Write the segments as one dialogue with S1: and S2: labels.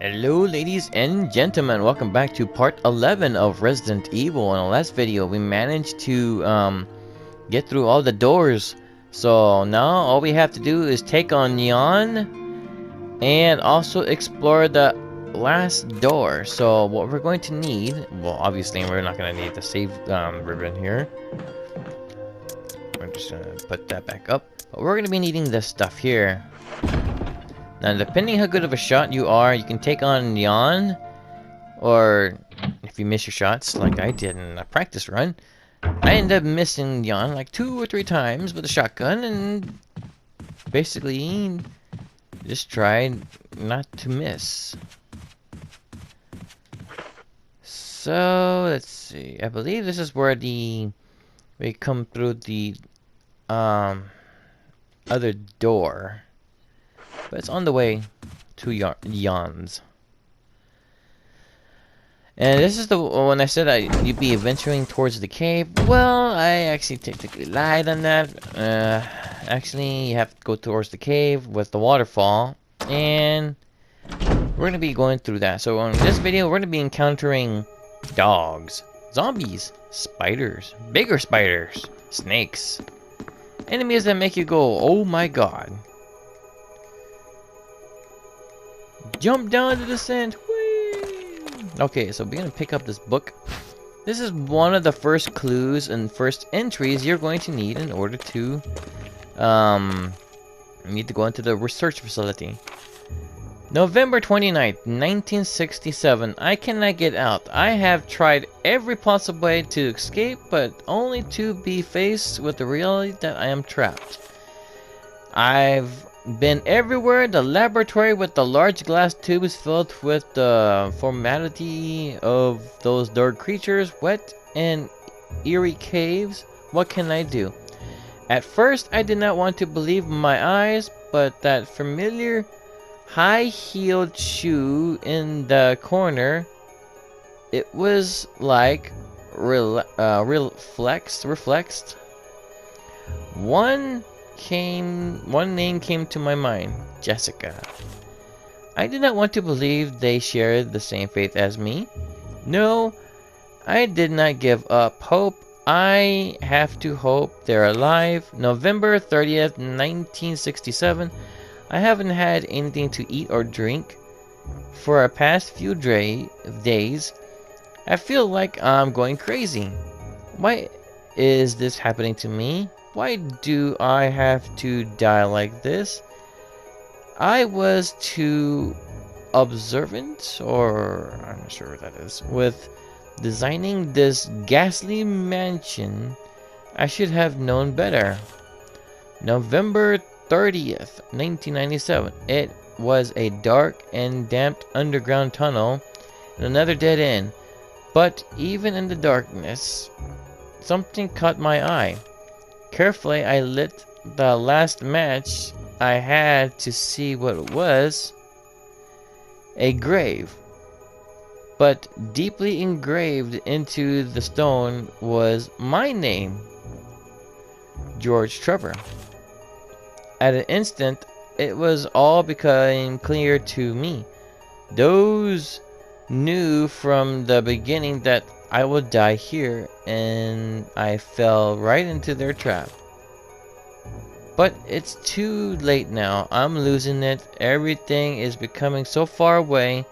S1: Hello ladies and gentlemen, welcome back to part 11 of Resident Evil. In the last video we managed to get through all the doors. So now all we have to do is take on Neon and also explore the last door. So what we're going to need, well obviously we're not going to need the save ribbon here. We're just going to put that back up. But we're going to be needing this stuff here. Now, depending how good of a shot you are, you can take on Neon, or if you miss your shots, like I did in a practice run, I ended up missing Neon like 2 or 3 times with a shotgun, and basically just tried not to miss. So let's see. I believe this is where we come through the other door. But it's on the way to Yawns. And this is when I said you'd be venturing towards the cave. Well, I actually technically lied on that. Actually, you have to go towards the cave with the waterfall. And we're going to be going through that. So in this video, we're going to be encountering dogs, zombies, spiders, bigger spiders, snakes. Enemies that make you go, oh my god. Jump down to the sand. Whee! Okay, so we're gonna pick up this book. This is one of the first clues and first entries you're going to need in order to you need to go into the research facility. November 29th, 1967. I cannot get out. I have tried every possible way to escape, but only to be faced with the reality that I am trapped. I've been everywhere. The laboratory with the large glass tubes filled with the formality of those dark creatures, wet and eerie caves. What can I do? At first I did not want to believe my eyes, but that familiar high-heeled shoe in the corner, it was like reflexed. One name came to my mind, Jessica. I did not want to believe they shared the same faith as me. No, I did not give up hope. I have to hope they're alive. November 30th, 1967. I haven't had anything to eat or drink for the past few days. I feel like I'm going crazy. Why is this happening to me? Why do I have to die like this? I was too observant, or I'm not sure what that is, with designing this ghastly mansion. I should have known better. November 30th, 1997. It was a dark and damp underground tunnel and another dead end. But even in the darkness, something caught my eye. Carefully, I lit the last match I had to see what it was. A grave. But deeply engraved into the stone was my name, George Trevor. At an instant, it was all becoming clear to me. Those knew from the beginning that I would die here, and I fell right into their trap. But it's too late now. I'm losing it. Everything is becoming so far away.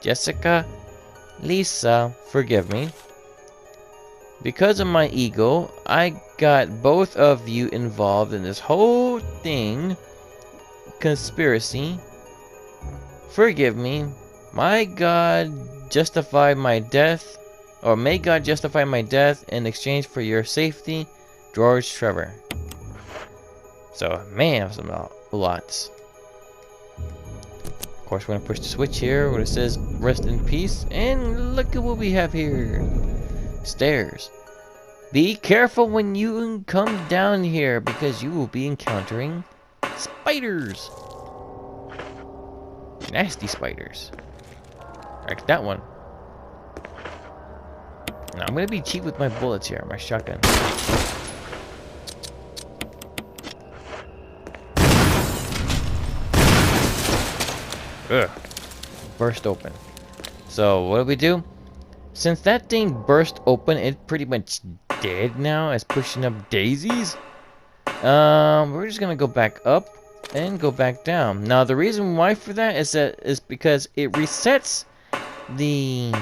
S1: Jessica, Lisa, forgive me. Because of my ego, I got both of you involved in this whole thing. Conspiracy. Forgive me. My God justified my death. Or may God justify my death in exchange for your safety, George Trevor. So, man, that's a lot. Of course, we're going to push the switch here where it says rest in peace. And look at what we have here. Stairs. Be careful when you come down here because you will be encountering spiders. Nasty spiders. Like that one. Now, I'm going to be cheap with my bullets here, my shotgun. Ugh. burst open. So what do? Since that thing burst open, it pretty much dead now. It's pushing up daisies. We're just gonna go back up and go back down. Now the reason why for that is because it resets the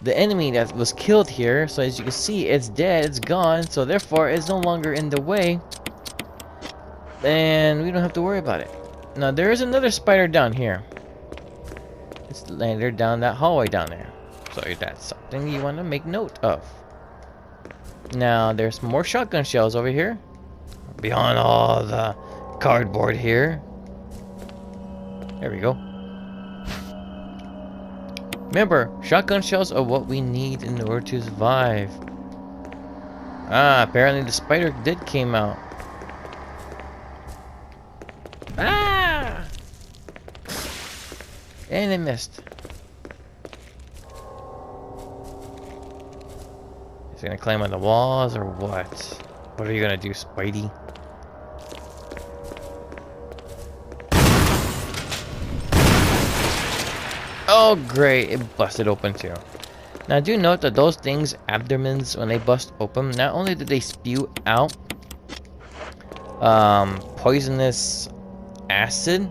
S1: enemy that was killed here. So as you can see, it's dead, it's gone. So therefore, it's no longer in the way, and we don't have to worry about it. Now there is another spider down here. It's landed down that hallway down there. So that's something you want to make note of. Now there's more shotgun shells over here. Beyond all the cardboard here. There we go. Remember, shotgun shells are what we need in order to survive. Ah, apparently the spider did came out. Ah! And it missed. Is he gonna climb on the walls or what? What are you gonna do, Spidey? Oh great, it busted open too. Now do note that those things, abdomens, when they bust open, not only do they spew out poisonous acid,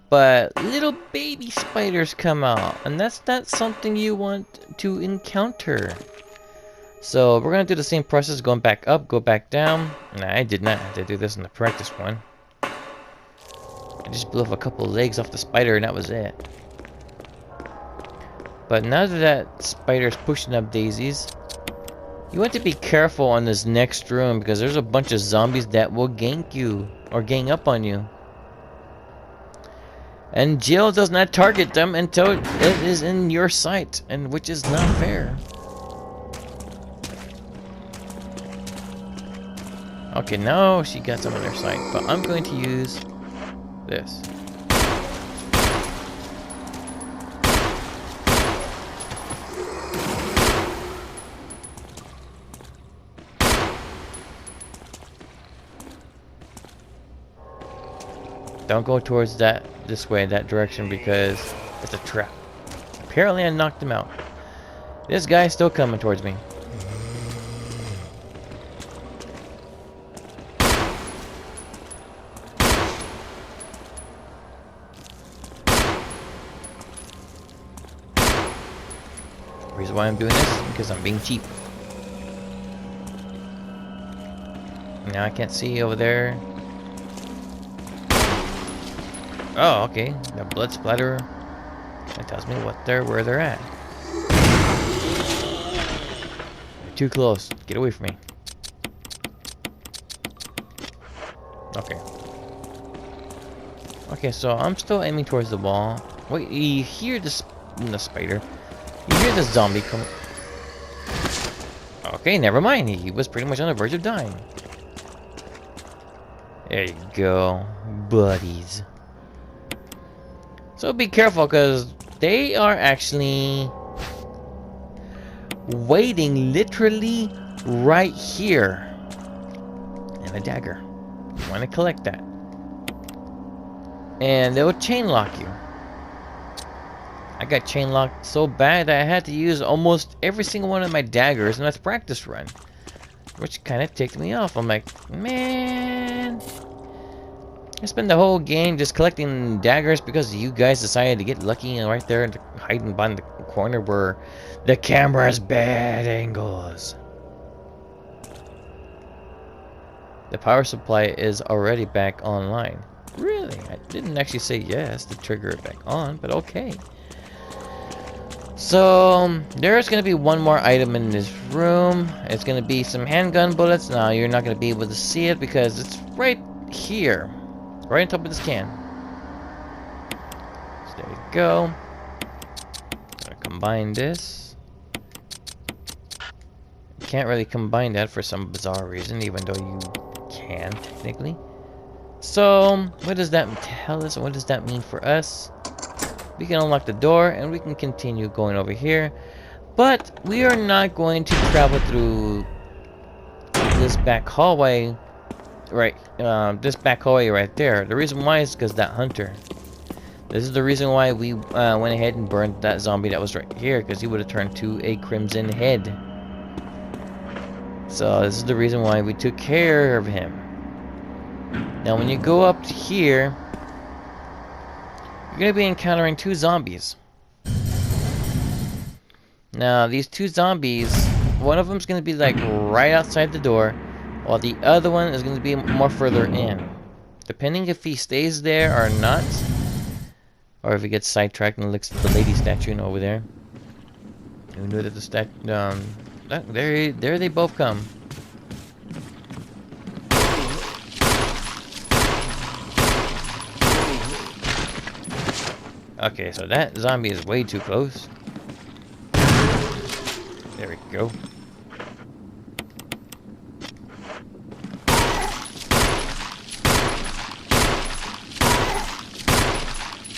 S1: but little baby spiders come out, and that's not something you want to encounter. So we're gonna do the same process, going back up, go back down. Nah, I did not have to do this in the practice one. I just blew off a couple of legs off the spider and that was it. But now that spider's pushing up daisies, you want to be careful on this next room because there's a bunch of zombies that will gank you or gang up on you. And Jill does not target them until it is in your sight, and which is not fair. Okay, now she got some on her sight, but I'm going to use this. Don't go towards this way, that direction, because it's a trap. Apparently I knocked him out. This guy's still coming towards me. The reason why I'm doing this is because I'm being cheap. Now I can't see over there. Oh, okay. The blood splatter. That tells me where they're at. They're too close. Get away from me. Okay. Okay, so I'm still aiming towards the wall. Wait, you hear the spider? You hear the zombie come? Okay, never mind. He was pretty much on the verge of dying. There you go, buddies. So be careful, because they are actually waiting literally right here. And a dagger. You want to collect that. And they will chain lock you. I got chain locked so bad that I had to use almost every single one of my daggers in my practice run. Which kind of ticked me off. I'm like, man, I spent the whole game just collecting daggers because you guys decided to get lucky and right there and hiding behind the corner where the camera has bad angles. The power supply is already back online. Really? I didn't actually say yes to trigger it back on, but okay. So there's going to be one more item in this room. It's going to be some handgun bullets. Now you're not going to be able to see it because it's right here. Right on top of this can. So there you go. Gonna combine this. Can't really combine that for some bizarre reason, even though you can technically. So what does that tell us? What does that mean for us? We can unlock the door and we can continue going over here, but we are not going to travel through this back hallway. Right, this back hallway right there. The reason why is because that hunter. This is the reason why we went ahead and burned that zombie that was right here, because he would have turned to a crimson head. So this is the reason why we took care of him. Now when you go up here, you're going to be encountering 2 zombies. Now these 2 zombies, one of them is going to be like right outside the door, while the other one is going to be more further in. Depending if he stays there or not, or if he gets sidetracked and looks at the lady statue over there. Who knew that the there they both come. Okay, so that zombie is way too close. There we go.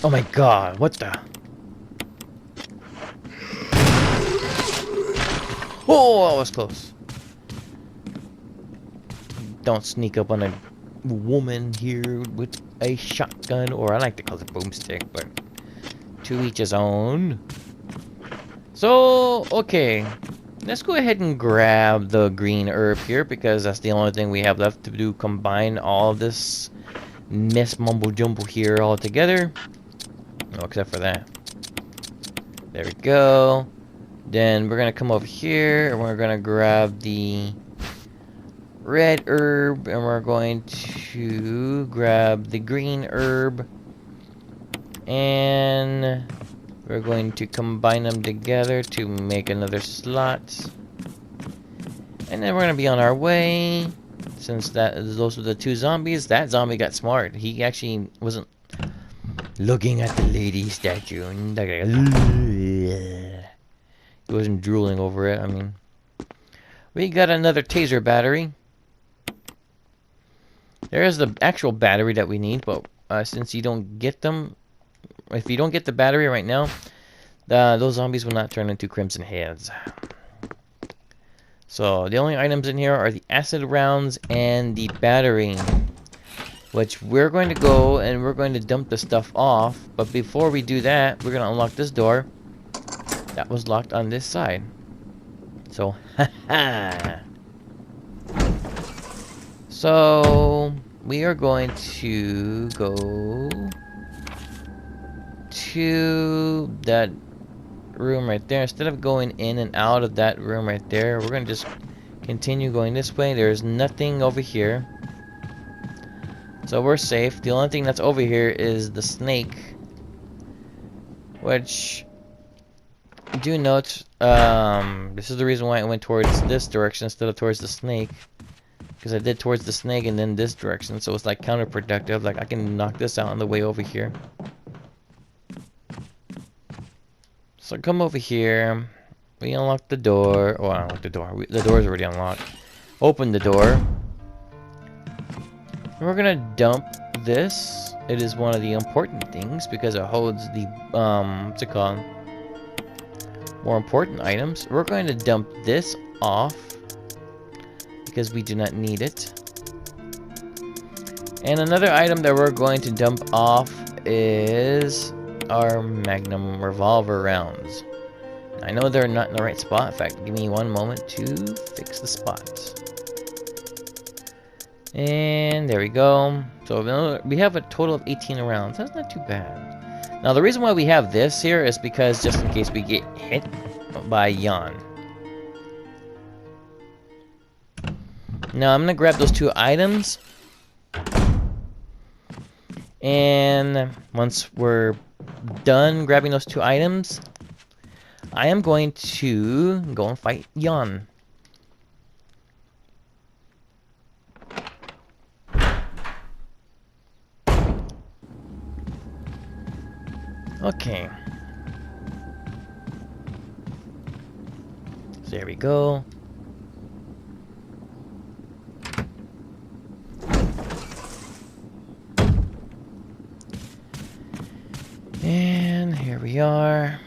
S1: Oh my god, what the? Oh, that was close. Don't sneak up on a woman here with a shotgun, or I like to call it boomstick, but to each his own. So, okay. Let's go ahead and grab the green herb here, because that's the only thing we have left to do. Combine all of this mess mumbo jumbo here all together. Oh, except for that. There we go. Then we're gonna come over here and we're gonna grab the red herb, and we're going to grab the green herb, and we're going to combine them together to make another slot. And then we're gonna be on our way. Since those were the 2 zombies, that zombie got smart. He actually wasn't looking at the lady statue. He wasn't drooling over it. I mean, we got another taser battery. There is the actual battery that we need, but since you don't get them, if you don't get the battery right now, those zombies will not turn into crimson heads. So the only items in here are the acid rounds and the battery, which we're going to go and we're going to dump the stuff off. But before we do that, we're going to unlock this door that was locked on this side. So, haha. So we are going to go to that room right there. Instead of going in and out of that room right there, we're going to just continue going this way. There's nothing over here, so we're safe. The only thing that's over here is the snake, which, do note, this is the reason why I went towards this direction instead of towards the snake, because I did towards the snake and then this direction, so it's like counterproductive. Like I can knock this out on the way over here. So come over here. We unlock the door. Oh, I unlocked the door. The door is already unlocked. Open the door. And we're gonna dump this. It is one of the important things because it holds the what's it called? More important items. We're going to dump this off because we do not need it. And another item that we're going to dump off is our Magnum revolver rounds. I know they're not in the right spot. In fact, give me one moment to fix the spot. And there we go. So we have a total of 18 rounds. That's not too bad. Now the reason why we have this here is because just in case we get hit by Jan. Now I'm gonna grab those 2 items. And once we're done grabbing those 2 items, I am going to go and fight Jan. Okay. So there we go. And here we are.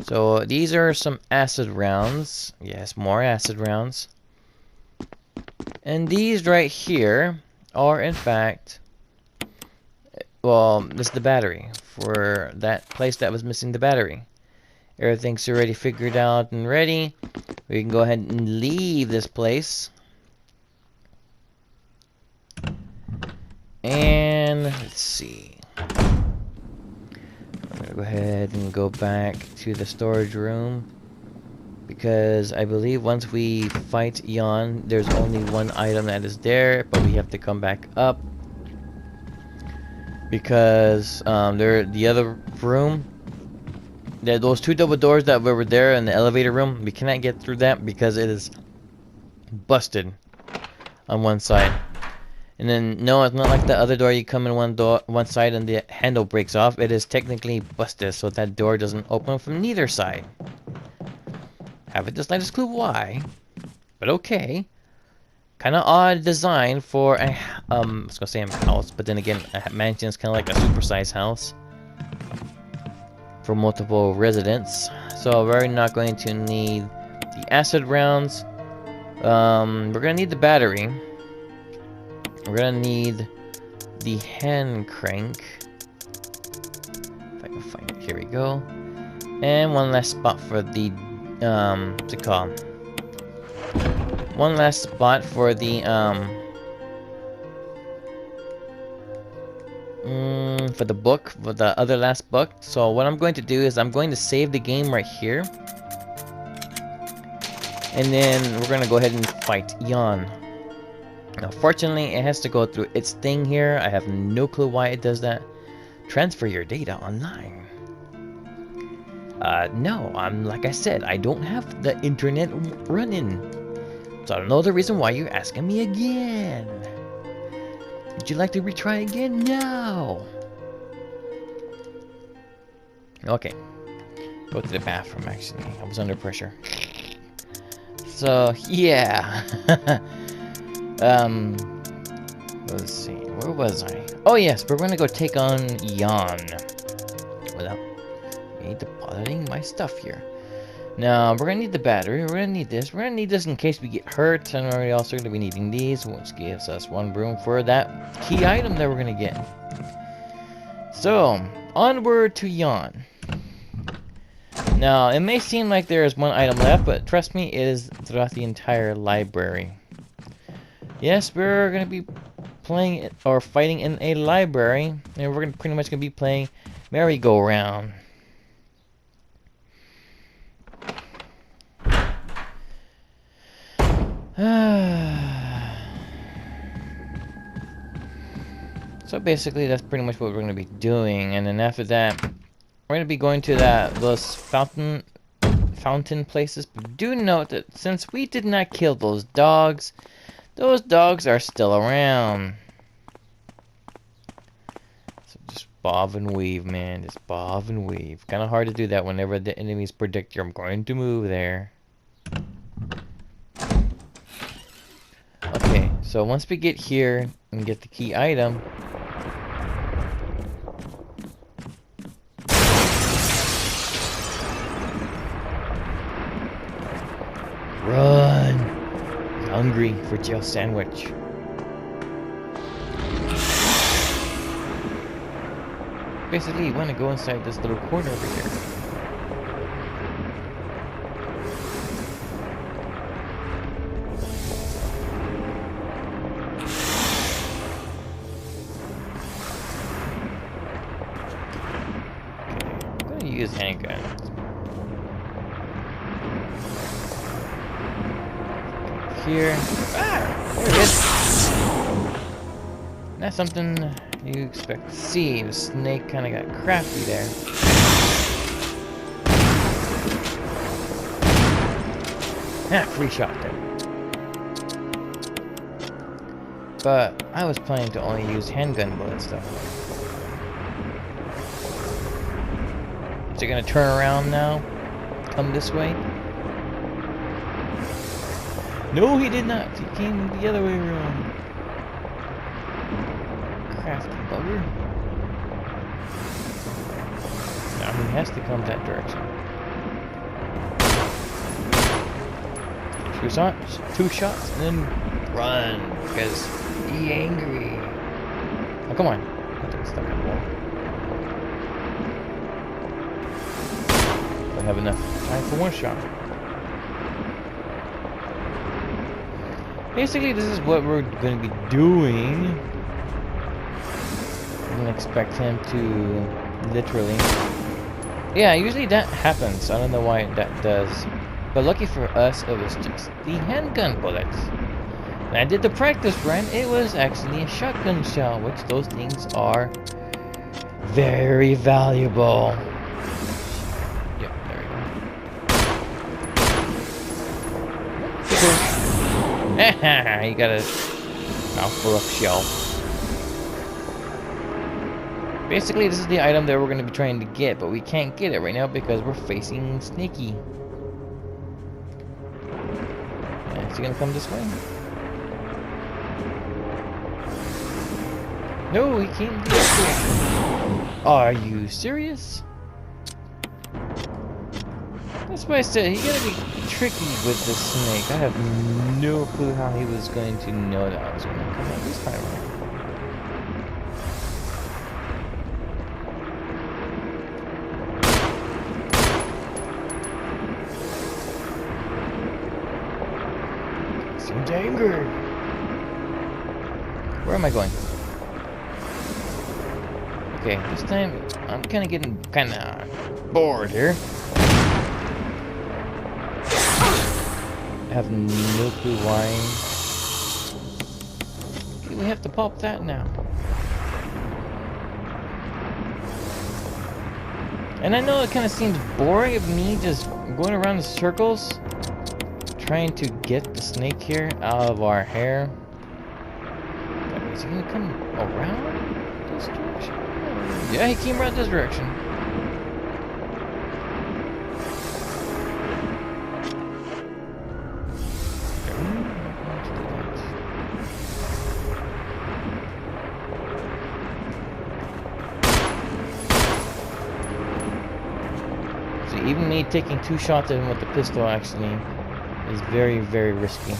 S1: So these are some acid rounds. Yes, more acid rounds. And these right here are, in fact, well, this is the battery for that place that was missing the battery. Everything's already figured out and ready. We can go ahead and leave this place. And let's see. I'm gonna go ahead and go back to the storage room, because I believe once we fight Yon, there's only one item that is there, but we have to come back up, because the other room, those two double doors that were there in the elevator room, we cannot get through that because it is busted on one side. And then no, it's not like the other door. You come in one side and the handle breaks off. It is technically busted, so that door doesn't open from neither side. Haven't the slightest clue why, but okay. Kind of odd design for a I was gonna say a house, but then again, a mansion is kind of like a supersized house for multiple residents. So we're not going to need the acid rounds. We're gonna need the battery. We're gonna need the hand crank. If I can find it, here we go. And one last spot for the what's it called? One last spot for the for the book, for the other last book. So what I'm going to do is I'm going to save the game right here, and then we're gonna go ahead and fight Yon. Now, fortunately, it has to go through its thing here. I have no clue why it does that. Transfer your data online. No, like I said, I don't have the internet running. So I don't know the reason why you're asking me again. Would you like to retry again? No. Okay. Go to the bathroom, actually. I was under pressure. So, yeah. Let's see, where was I? Oh yes, we're gonna go take on Yon without me depositing my stuff here. Now, we're gonna need the battery, we're gonna need this, we're gonna need this in case we get hurt, and we're also gonna be needing these, which gives us one room for that key item that we're gonna get. So, onward to Yon. Now, it may seem like there is one item left, but trust me, it is throughout the entire library. Yes, we're gonna be playing or fighting in a library, and we're pretty much gonna be playing merry-go-round. So basically, that's pretty much what we're gonna be doing, and then after that, we're gonna be going to those fountain places. But do note that since we did not kill those dogs are still around. So just bob and weave, man. Just bob and weave. Kind of hard to do that whenever the enemies predict you're going to move there. Okay, so once we get here and get the key item, run! Hungry for jail sandwich. Basically, you want to go inside this little corner over here. I'm gonna use handguns. Here. Ah! There it is. That's something you expect to see. The snake kind of got crafty there. Ah, free shot there. But I was planning to only use handgun bullets though. Is it gonna turn around now? Come this way? No, he did not. He came the other way around. Crafty bugger. Now he has to come that direction. Two shots, and then run because he angry. Oh, come on. I think stuck on the wall. I have enough time for one shot. Basically, this is what we're going to be doing. I didn't expect him to literally. Yeah, usually that happens. I don't know why that does. But lucky for us, it was just the handgun bullets. When I did the practice run, it was actually a shotgun shell, which those things are very valuable. Yep, there we go. You got a mouthful of shell. Basically, this is the item that we're going to be trying to get, but we can't get it right now because we're facing Snaky. Is he going to come this way? No, he can't do it. Are you serious? That's why I said he gotta be tricky with the snake. I have no clue how he was going to know that I was going to come up this time around. Seems angry. Where am I going? Okay, this time I'm kind of getting bored here. I have no clue why. Okay, we have to pop that now. And I know it kind of seems boring of me just going around in circles, trying to get the snake here out of our hair. But is he gonna come around this direction? Yeah, he came around this direction. So even me taking 2 shots at him with the pistol actually is very, very risky.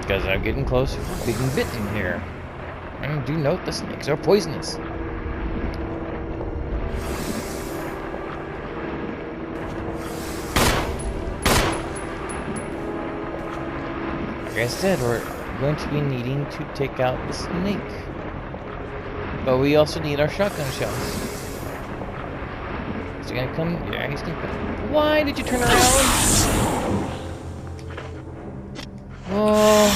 S1: Because I'm getting close to being bitten here. And do note the snakes are poisonous. Like I said, we're going to be needing to take out the snake. But we also need our shotgun shells. Is he gonna come? Yeah, he's gonna come. Why did you turn around? Well,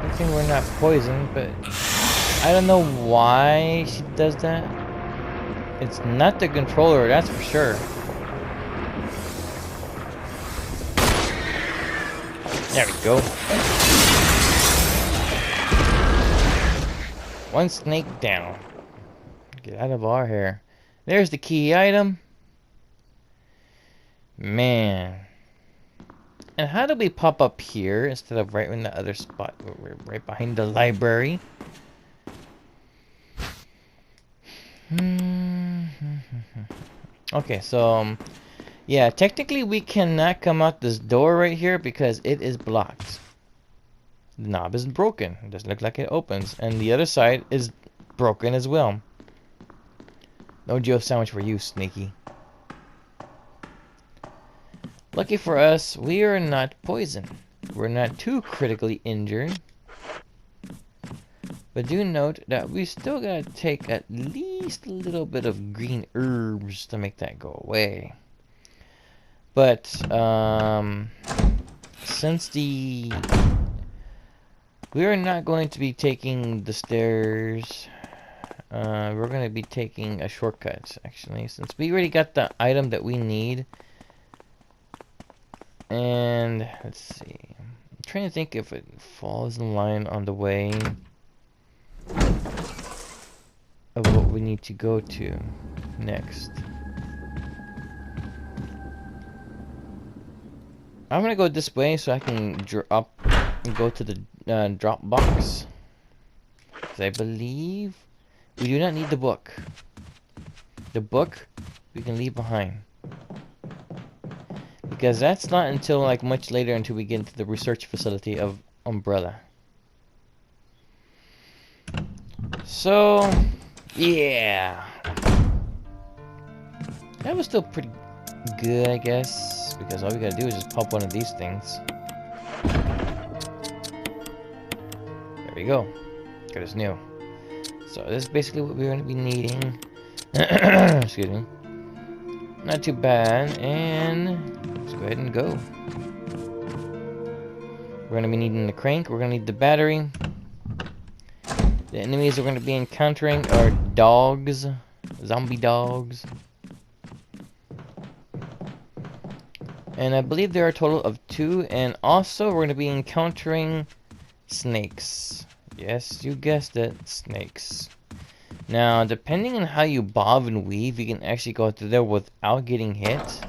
S1: I think we're not poisoned, but I don't know why she does that. It's not the controller, that's for sure. There we go. One snake down. Get out of our hair. There's the key item. Man. And how do we pop up here instead of right in the other spot where we're right behind the library? Okay, so yeah, technically we cannot come out this door right here because it is blocked. The knob is broken. It doesn't look like it opens, and the other side is broken as well. No Joe sandwich for you, Snaky. Lucky for us, we are not poisoned. We're not too critically injured. But do note that we still gotta take at least a little bit of green herbs to make that go away. But, since we are not going to be taking the stairs, we're going to be taking a shortcut, actually, since we already got the item that we need. And let's see, I'm trying to think if it falls in line on the way of what we need to go to next. I'm gonna go this way so I can drop and go to the drop box, because I believe We do not need the book. The book we can leave behind. Because that's not until like much later until we get into the research facility of Umbrella. So, yeah. That was still pretty good, I guess. Because all we gotta do is just pop one of these things. There we go. Got us new. So this is basically what we're going to be needing. Excuse me. Not too bad. And let's go ahead and go. We're going to be needing the crank. We're going to need the battery. The enemies we're going to be encountering are dogs. Zombie dogs. And I believe there are a total of 2. And also we're going to be encountering snakes. Yes, you guessed it, snakks. Now, depending on how you bob and weave, you can actually go through there without getting hit.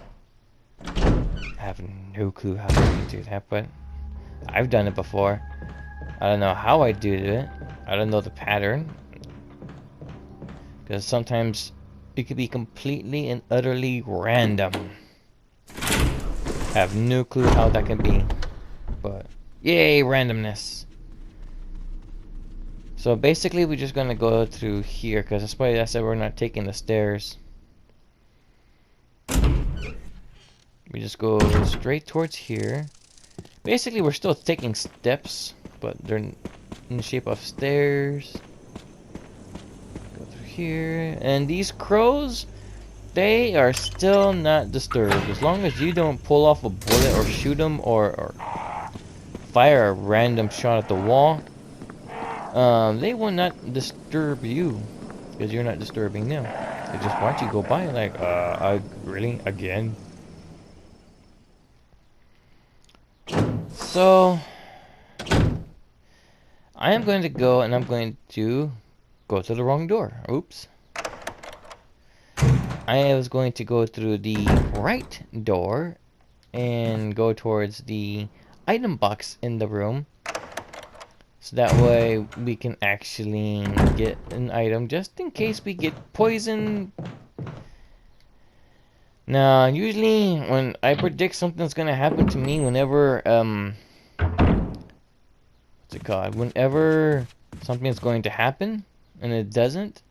S1: I have no clue how to do that, but I've done it before. I don't know how I do it. I don't know the pattern. Because sometimes it could be completely and utterly random. I have no clue how that can be. But, yay, randomness. So basically we're just gonna go through here because that's why I said we're not taking the stairs. We just go straight towards here. Basically we're still taking steps, but they're in the shape of stairs. Go through here. And these crows, they are still not disturbed. As long as you don't pull off a bullet or shoot them or fire a random shot at the wall. They will not disturb you, because you're not disturbing them. They just watch you go by like, really? Again? So, I am going to go, and I'm going to go to the wrong door. Oops. I was going to go through the right door, and go towards the item box in the room. So that way we can actually get an item just in case we get poisoned. Now, usually when I predict something's gonna happen to me, whenever what's it called? Whenever something's going to happen and it doesn't,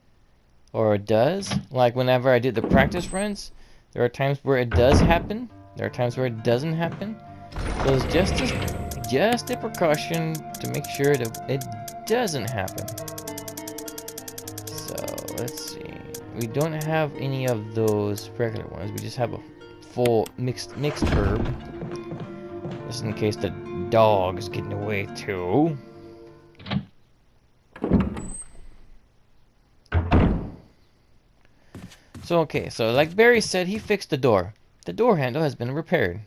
S1: or it does, like whenever I did the practice runs, there are times where it does happen. There are times where it doesn't happen. So it's just a precaution to make sure that it doesn't happen. So let's see. We don't have any of those regular ones. We just have a full mixed herb, just in case the dog is getting away too. So okay, so like Barry said, he fixed the door. The door handle has been repaired.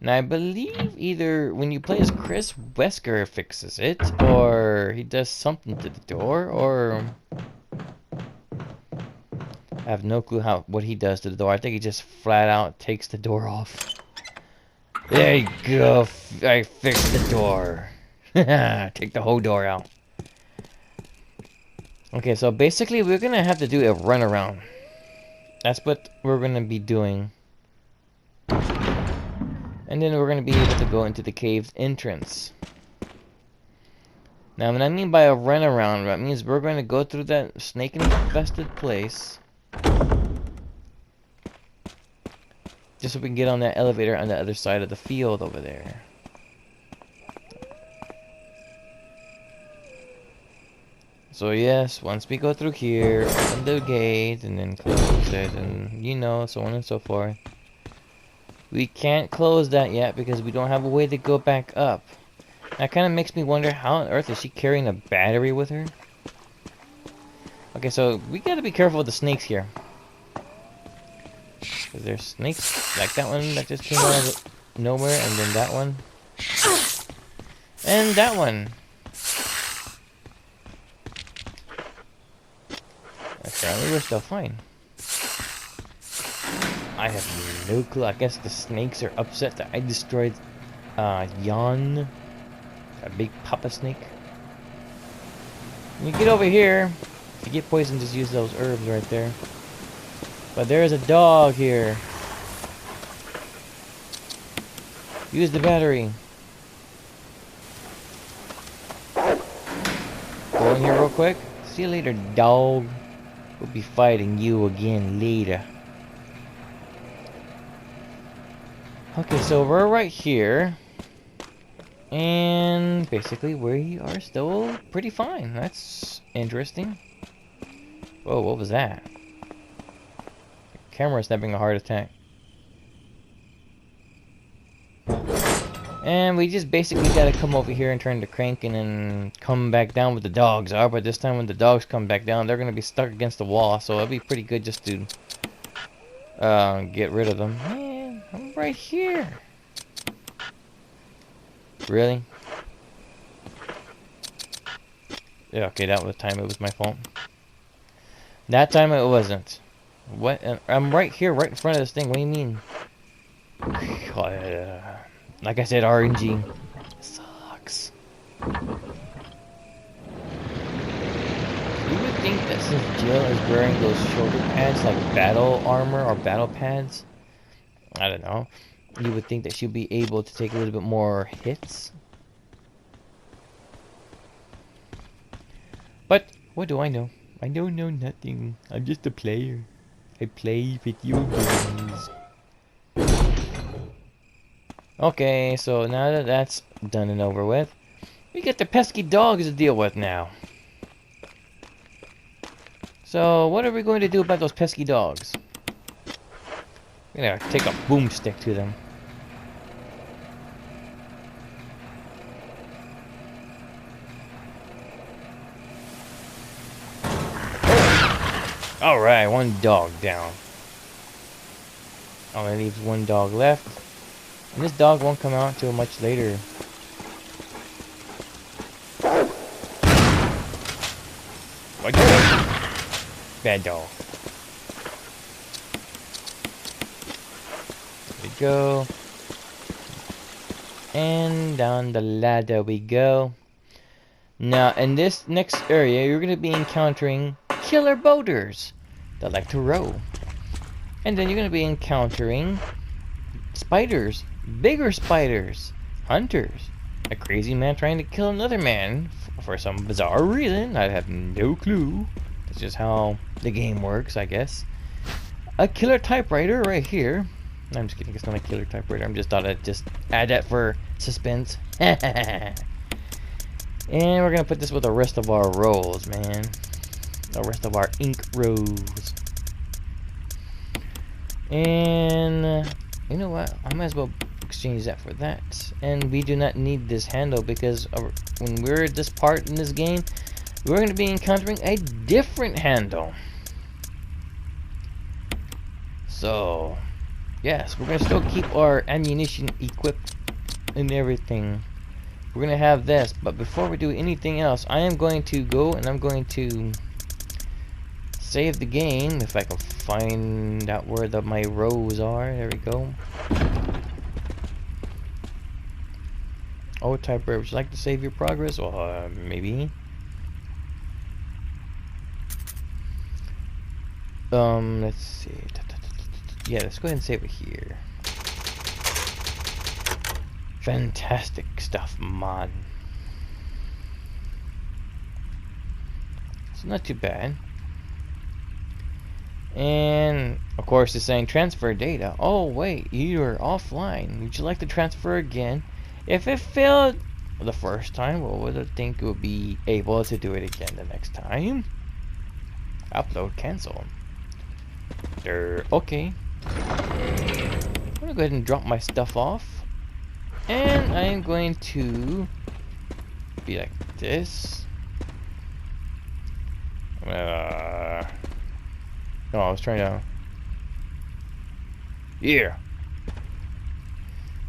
S1: Now, I believe either when you play as Chris, Wesker fixes it, or he does something to the door, or I have no clue what he does to the door. I think he just flat out takes the door off. There you go. I fixed the door. Take the whole door out. Okay, so basically we're gonna have to do a run around. That's what we're gonna be doing. And then we're going to be able to go into the cave's entrance. Now, what I mean by a run around, that means we're going to go through that snake-infested place. Just so we can get on that elevator on the other side of the field over there. So yes, once we go through here, open the gate, and then close it, and you know, so on and so forth. We can't close that yet because we don't have a way to go back up. That kind of makes me wonder how on earth is she carrying a battery with her? Okay, so we gotta be careful with the snakes here. Because there's snakes like that one that just came out of nowhere, and then that one. And that one. Apparently we're still fine. I have no clue. I guess the snakes are upset that I destroyed Jan, a big papa snake. You get over here. If you get poisoned, just use those herbs right there. But there's a dog here. Use the battery. Go in here real quick. See you later, dog. We'll be fighting you again later. Okay, so we're right here. And basically we are still pretty fine. That's interesting. Whoa, what was that? The camera's having a heart attack. And we just basically gotta come over here and turn the crank and then come back down where the dogs are. But this time when the dogs come back down, they're gonna be stuck against the wall. So it'll be pretty good just to get rid of them. Man, I'm right here. Really? Yeah, okay, that was the time it was my fault. That time it wasn't. What? I'm right here, right in front of this thing. What do you mean? Like I said, RNG sucks. You would think that since Jill is wearing those shoulder pads, like battle armor or battle pads, I don't know, you would think that she'd be able to take a little bit more hits. But what do I know? I don't know nothing. I'm just a player. I play video games. Okay, so now that that's done and over with, we get the pesky dogs to deal with now. So, what are we going to do about those pesky dogs? We're gonna take a boomstick to them. Alright, one dog down. Only leaves one dog left. And this dog won't come out until much later. What the heck? Bad dog. There we go. And down the ladder we go. Now, in this next area, you're going to be encountering killer boaters that like to row. And then you're going to be encountering spiders, bigger spiders, hunters, a crazy man trying to kill another man for some bizarre reason. I have no clue. That's just how the game works, I guess. A killer typewriter right here. I'm just kidding, it's not a killer typewriter. I just thought I'd just add that for suspense. And we're gonna put this with the rest of our rolls, man. The rest of our ink rolls. And you know what? I might as well exchange that for that. And we do not need this handle because when we're at this part in this game, we're going to be encountering a different handle. So, yes, we're going to still keep our ammunition equipped and everything. We're going to have this, but before we do anything else, I am going to go and I'm going to save the game if I can find out where my rows are. There we go. Oh, typewriter, would you like to save your progress? Well, maybe. Let's see. Yeah, let's go ahead and save it here. Fantastic stuff, man. It's not too bad. And of course it's saying transfer data. Oh wait, you're offline. Would you like to transfer again? If it failed the first time, well, would I think it would be able to do it again the next time? Upload cancel. Okay. I'm gonna go ahead and drop my stuff off. And I am going to be like this. No, I was trying to... Yeah.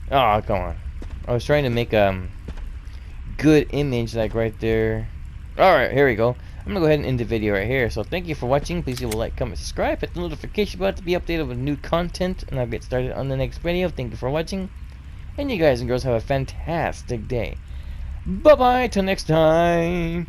S1: Oh, come on. I was trying to make a good image, like right there. Alright, here we go. I'm gonna go ahead and end the video right here. So thank you for watching. Please leave a like, comment, subscribe, hit the notification button to be updated with new content, and I'll get started on the next video. Thank you for watching. And you guys and girls have a fantastic day. Bye bye till next time.